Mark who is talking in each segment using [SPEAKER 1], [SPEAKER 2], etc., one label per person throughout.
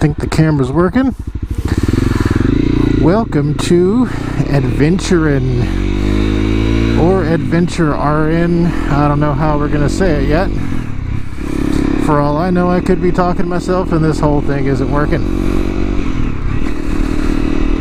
[SPEAKER 1] think the camera's working. Welcome to Adventurin' or Adventure RN. I don't know how we're gonna say it yet. For all I know, I could be talking to myself and this whole thing isn't working.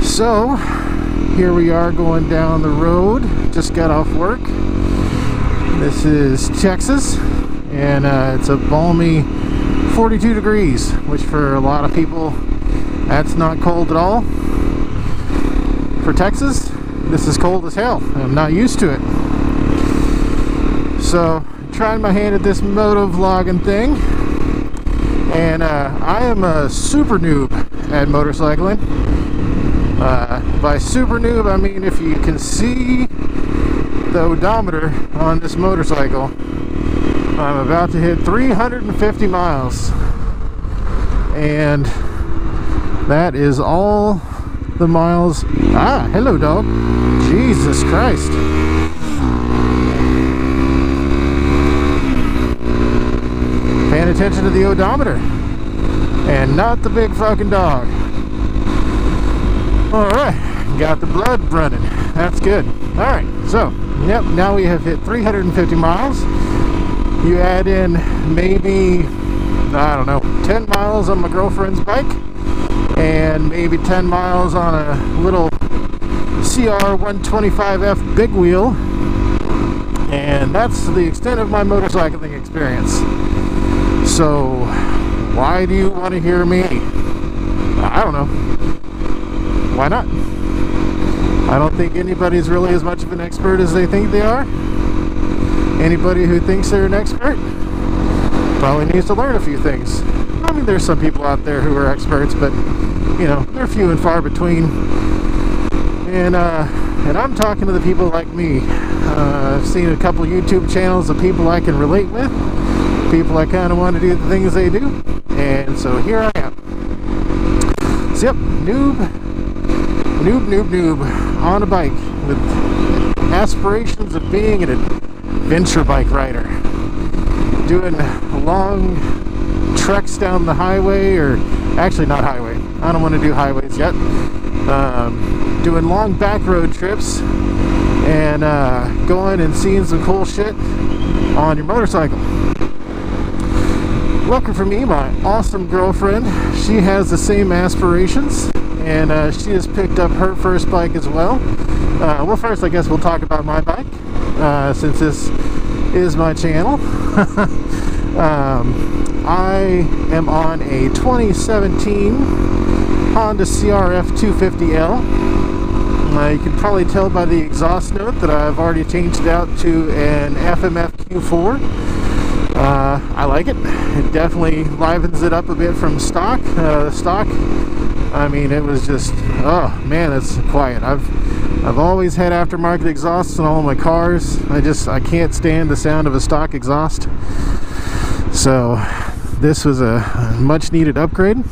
[SPEAKER 1] So here we are going down the road. Just got off work. This is Texas, and it's a balmy 42 degrees, which for a lot of people, that's not cold at all. For Texas, this is cold as hell. I'm not used to it. So, trying my hand at this motovlogging thing, and I am a super noob at motorcycling. By super noob, I mean if you can see the odometer on this motorcycle, I'm about to hit 350 miles, and that is all the miles. Ah, hello dog. Jesus Christ. Paying attention to the odometer and not the big fucking dog. Alright, got the blood running. That's good. Alright, so, yep, now we have hit 350 miles. You add in maybe, I don't know, 10 miles on my girlfriend's bike, and maybe 10 miles on a little CRF250L big wheel, and that's the extent of my motorcycling experience. So why do you want to hear me? I don't know. Why not? I don't think anybody's really as much of an expert as they think they are. Anybody who thinks they're an expert probably needs to learn a few things. I mean, there's some people out there who are experts, but you know, they're few and far between. And I'm talking to the people like me. I've seen a couple YouTube channels of people I can relate with, people I kind of want to do the things they do, and so here I am. So yep, noob on a bike with aspirations of being an adventure bike rider, doing long treks down the highway, or actually not highway, I don't want to do highways yet. Doing long back road trips and going and seeing some cool shit on your motorcycle. Lucky for me, my awesome girlfriend, she has the same aspirations, and she has picked up her first bike as well. Well, first I guess we'll talk about my bike, since this is my channel. I am on a 2017 Honda CRF250L. You can probably tell by the exhaust note that I've already changed it out to an FMF Q4. I like it. It definitely livens it up a bit from stock. Stock, I mean, it was just, oh man, it's quiet. I've always had aftermarket exhausts in all of my cars. I can't stand the sound of a stock exhaust. So this was a much needed upgrade.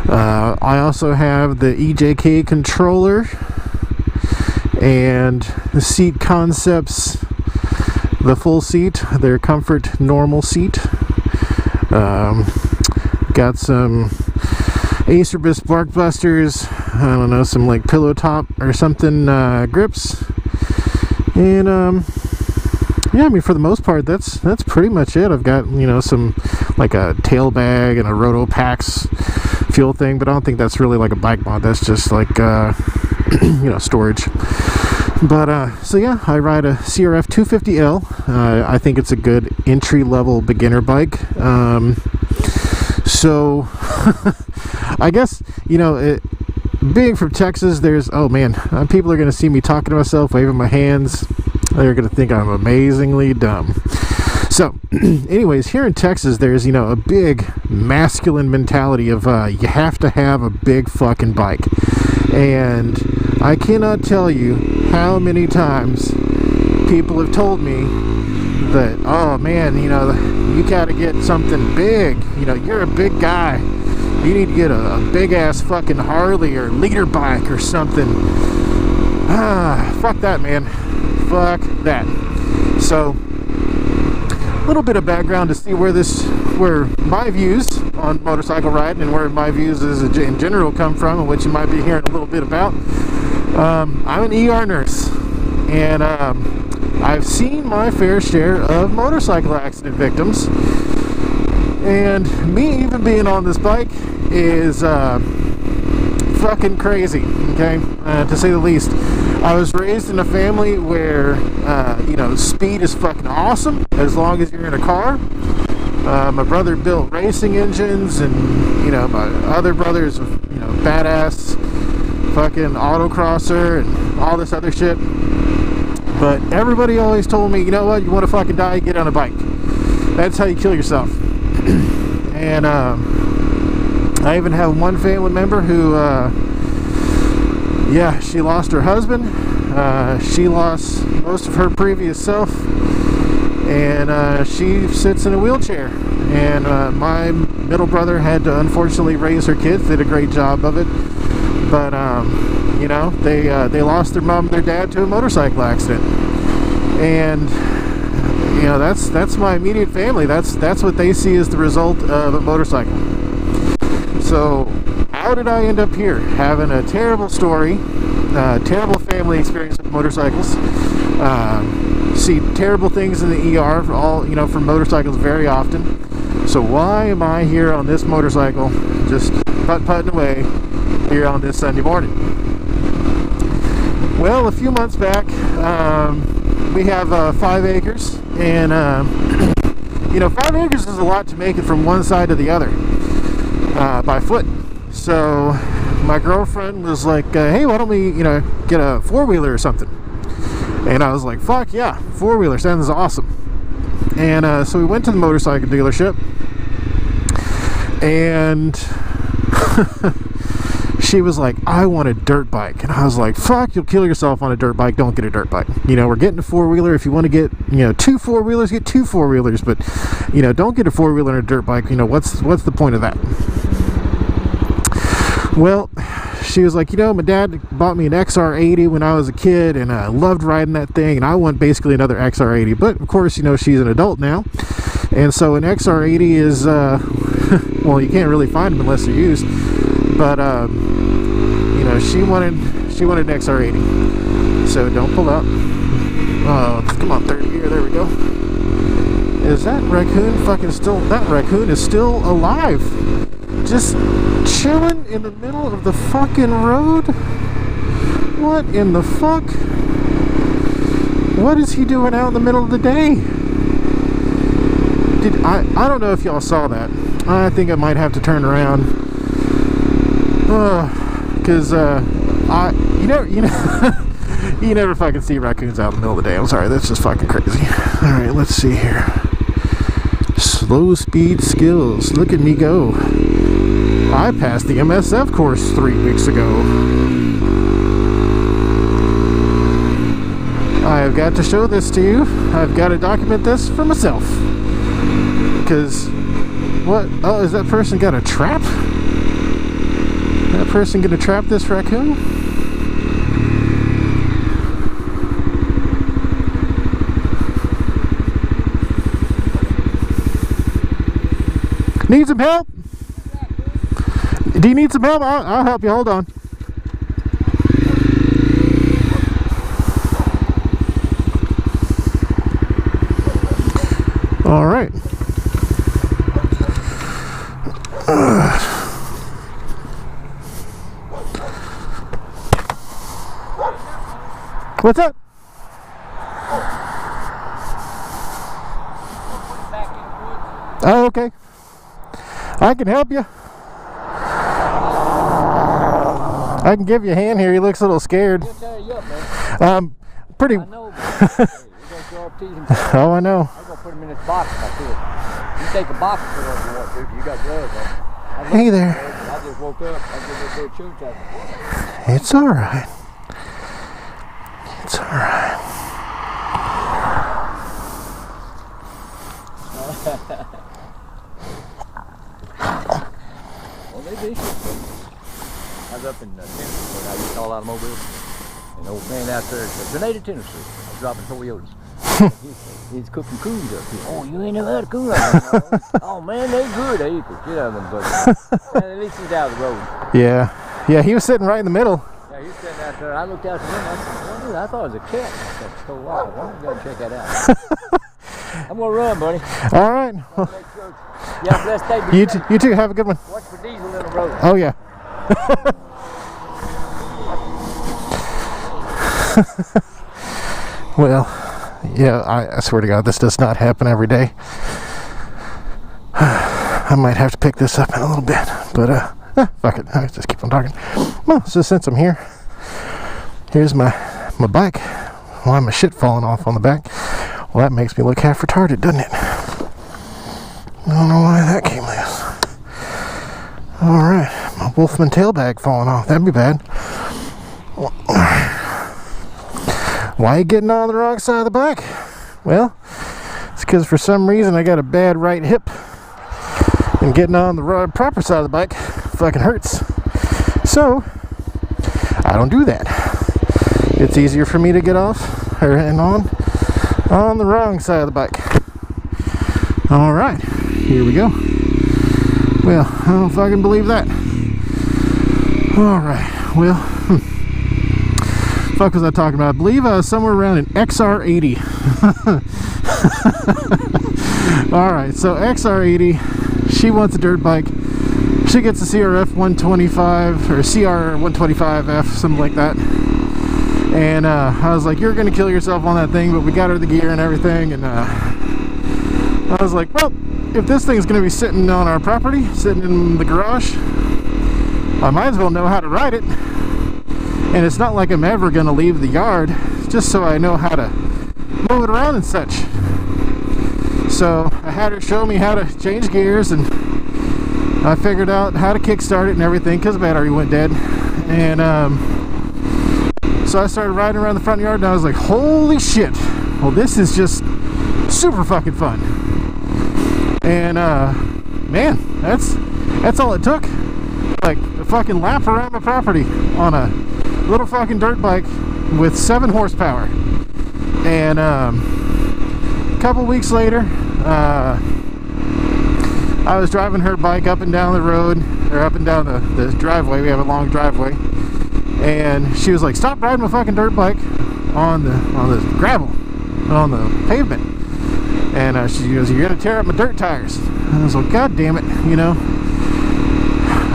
[SPEAKER 1] I also have the EJK controller and the seat concepts, the full seat, their comfort normal seat. Got some Acerbis Bark Busters, I don't know, some like pillow top or something grips, and yeah, I mean, for the most part, that's pretty much it. I've got, you know, some like a tail bag and a Roto Pax fuel thing, but I don't think that's really like a bike mod. That's just like you know, storage. But so yeah, I ride a CRF250L. I think it's a good entry-level beginner bike. So I guess, you know, being from Texas, there's, oh man, people are gonna see me talking to myself, waving my hands. They're gonna think I'm amazingly dumb. So anyways, here in Texas, there's, you know, a big masculine mentality of you have to have a big fucking bike. And I cannot tell you how many times people have told me that, oh man, you know, you gotta get something big. You know, you're a big guy. You need to get a big ass fucking Harley or leader bike or something. Fuck that, man. Fuck that. So, a little bit of background to see where this where my views on motorcycle riding and where my views in general come from, and what you might be hearing a little bit about. I'm an ER nurse, and I've seen my fair share of motorcycle accident victims, and me even being on this bike is fucking crazy, okay, to say the least. I was raised in a family where you know, speed is fucking awesome as long as you're in a car. My brother built racing engines, and you know, my other brother's, you know, badass fucking autocrosser and all this other shit. But everybody always told me, you know what, you want to fucking die, get on a bike. That's how you kill yourself. And I even have one family member who yeah, she lost her husband, she lost most of her previous self, and she sits in a wheelchair. And my middle brother had to unfortunately raise her kids, did a great job of it, but you know, they lost their mom and their dad to a motorcycle accident. And you know, that's my immediate family. That's what they see as the result of a motorcycle. So how did I end up here having a terrible story, terrible family experience with motorcycles, see terrible things in the ER for all, you know, for motorcycles very often. So why am I here on this motorcycle, just putt-putting away here on this Sunday morning? Well, a few months back, we have 5 acres, and you know, 5 acres is a lot to make it from one side to the other by foot. So my girlfriend was like, hey, why don't we, you know, get a 4-wheeler or something? And I was like, fuck yeah, 4-wheeler sounds awesome. And so we went to the motorcycle dealership, and she was like, I want a dirt bike. And I was like, fuck, you'll kill yourself on a dirt bike, don't get a dirt bike. You know, we're getting a 4-wheeler. If you want to get, you know, 2 4-wheelers, get 2 4-wheelers, but you know, don't get a 4-wheeler and a dirt bike. You know, what's the point of that? Well, she was like, you know, my dad bought me an XR80 when I was a kid, and I loved riding that thing, and I want basically another XR80. But of course, you know, she's an adult now, and so an XR80 is well, you can't really find them unless they're used. But you know, she wanted an XR80. So don't pull up. Come on, third gear. There we go. Is that raccoon fucking still? That raccoon is still alive, just chilling in the middle of the fucking road. What in the fuck? What is he doing out in the middle of the day? I don't know if y'all saw that. I think I might have to turn around. Because you know you never fucking see raccoons out in the middle of the day. I'm sorry, that's just fucking crazy. All right, let's see here. Slow speed skills. Look at me go. I passed the MSF course 3 weeks ago. I've got to show this to you. I've got to document this for myself. Because what? Oh, is that person got a trap? That person gonna trap this raccoon? Need some help? Do you need some help? I'll help you. Hold on. All right. What's up? Oh, okay. I can help you. I can give you a hand here. He looks a little scared.
[SPEAKER 2] He'll tear you up, man.
[SPEAKER 1] Pretty.
[SPEAKER 2] I know, man.
[SPEAKER 1] Oh, I know.
[SPEAKER 2] I'm gonna put him in this box if I could. You take a box for him if you want to. You got gloves on.
[SPEAKER 1] Hey there.
[SPEAKER 2] I just woke up. I just did a chill check.
[SPEAKER 1] It's all right. It's all right.
[SPEAKER 2] Well, they do. I was up in Tennessee when I used to haul out of Mobile. An old man out there, Grenada, Tennessee. I was dropping Toyotas. He's cooking coons up here. Oh, you ain't never had a coon like that. Oh man, they good. They equal. Get out of them bugs. At least he's out of the road.
[SPEAKER 1] Yeah, he was sitting right in the middle.
[SPEAKER 2] Yeah, he was sitting out there. I looked out the window. I said, well, dude, I thought it was a cat. I said, so wow, why don't you go check that out? I'm gonna run, buddy.
[SPEAKER 1] All right.
[SPEAKER 2] Yeah, blessed day.
[SPEAKER 1] You too. Have a good one.
[SPEAKER 2] Watch for diesel in the road.
[SPEAKER 1] Oh yeah. Well, yeah, I swear to God, this does not happen every day. I might have to pick this up in a little bit, but fuck it, I just keep on talking. Well, so since I'm here, here's my bike. Why my shit falling off on the back? Well, that makes me look half retarded, doesn't it? I don't know why that came loose. Alright, my Wolfman tail bag falling off. That'd be bad. Why are you getting on the wrong side of the bike? Well, it's because for some reason I got a bad right hip. And getting on the proper side of the bike fucking hurts. So, I don't do that. It's easier for me to get off and on the wrong side of the bike. Alright, here we go. Well, I don't fucking believe that. Alright, well, fuck was I talking about? I believe somewhere around an XR80. Alright, so XR80, she wants a dirt bike. She gets a CRF125 or CR125F, something like that. And I was like, you're gonna kill yourself on that thing, but we got her the gear and everything, and I was like, well, if this thing's gonna be sitting on our property, sitting in the garage, I might as well know how to ride it. And it's not like I'm ever gonna leave the yard, just so I know how to move it around and such. So I had her show me how to change gears, and I figured out how to kickstart it and everything because the battery went dead. And so I started riding around the front yard, and I was like, holy shit, well, this is just super fucking fun. And man, that's all it took. Like a fucking lap around the property on a little fucking dirt bike with 7 horsepower. And a couple weeks later, I was driving her bike up and down the road, or up and down the driveway. We have a long driveway, and she was like, stop riding my fucking dirt bike on the gravel, on the pavement. And she goes, you're gonna tear up my dirt tires. And I was like, god damn it, you know,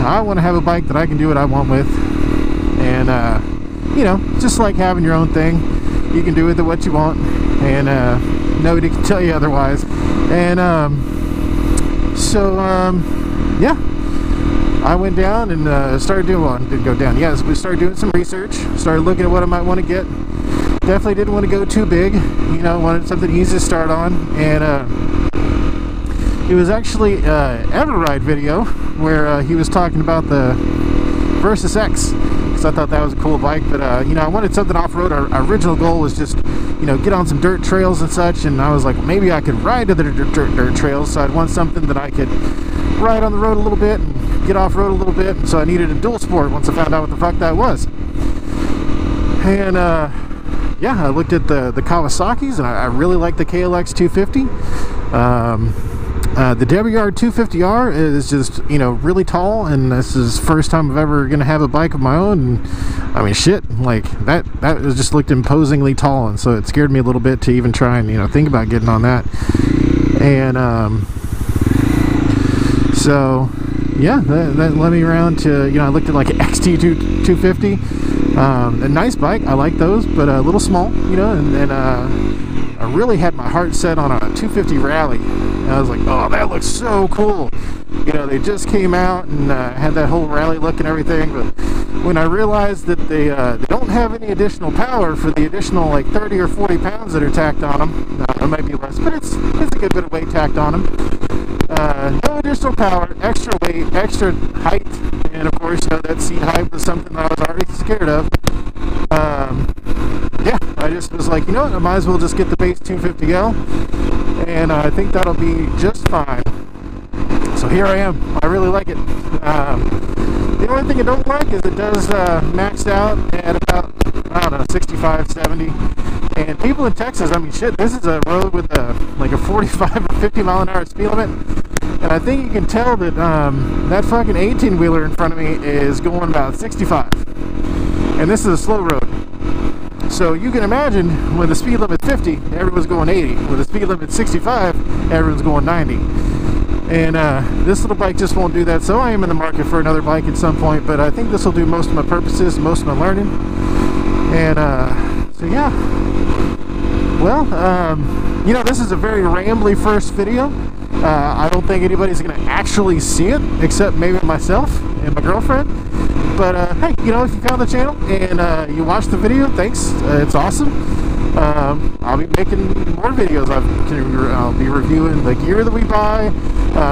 [SPEAKER 1] I want to have a bike that I can do what I want with. And you know, just like having your own thing, you can do with it what you want, and nobody can tell you otherwise. And yeah, I went down and started doing, well, didn't go down, yes, we started doing some research, started looking at what I might want to get. Definitely didn't want to go too big, you know, wanted something easy to start on. And it was actually Everide video where he was talking about the versys-x, because I thought that was a cool bike. But you know, I wanted something off-road. Our original goal was just, you know, get on some dirt trails and such, and I was like, maybe I could ride to the dirt trails, so I'd want something that I could ride on the road a little bit and get off-road a little bit. And so I needed a dual sport once I found out what the fuck that was. And yeah, I looked at the Kawasaki's, and I really like the KLX250. The WR250R is just, you know, really tall, and this is the first time I've ever gonna have a bike of my own. And I mean, shit, like that just looked imposingly tall, and so it scared me a little bit to even try and, you know, think about getting on that. And so yeah, that led me around to, you know, I looked at like an XT250. A nice bike, I like those, but a little small, you know. And I really had my heart set on a 250 Rally. And I was like, oh, that looks so cool. You know, they just came out and had that whole Rally look and everything. But when I realized that they don't have any additional power for the additional like 30 or 40 pounds that are tacked on them, it might be less, but it's a good bit of weight tacked on them. No additional power, extra weight, extra height, and of course, you know, that seat height was something that I was already scared of. Yeah, I just was like, you know what, I might as well just get the base 250L, and I think that'll be just fine. So here I am. I really like it. The only thing I don't like is it does max out at about, I don't know, 65, 70. And people in Texas, I mean, shit, this is a road with like a 45 or 50 mile an hour speed limit. And I think you can tell that that fucking 18-wheeler in front of me is going about 65. And this is a slow road. So you can imagine when the speed limit 50, everyone's going 80. With the speed limit 65, everyone's going 90. And this little bike just won't do that. So I am in the market for another bike at some point, but I think this will do most of my purposes, most of my learning. And so yeah. Well, you know, this is a very rambly first video. I don't think anybody's going to actually see it, except maybe myself and my girlfriend. But hey, you know, if you found the channel and you watched the video, thanks. It's awesome. I'll be making more videos. I'll be reviewing the gear that we buy,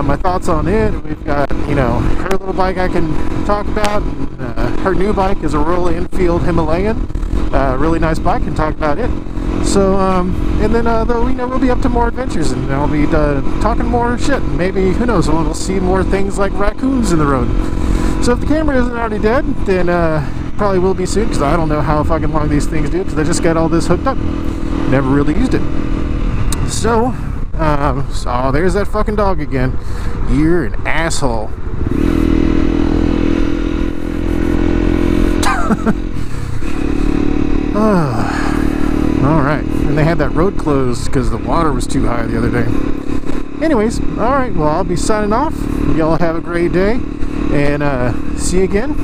[SPEAKER 1] my thoughts on it. We've got, you know, her little bike I can talk about. And, her new bike is a Royal Enfield Himalayan. Really nice bike, and talk about it. So, and then, though, you know, we'll be up to more adventures, and I'll be talking more shit. Maybe, who knows, we'll see more things like raccoons in the road. So if the camera isn't already dead, then probably will be soon, because I don't know how fucking long these things do, because I just got all this hooked up. Never really used it. So, oh, there's that fucking dog again. You're an asshole. Alright, and they had that road closed because the water was too high the other day. Anyways, alright, well, I'll be signing off. Y'all have a great day, and see you again.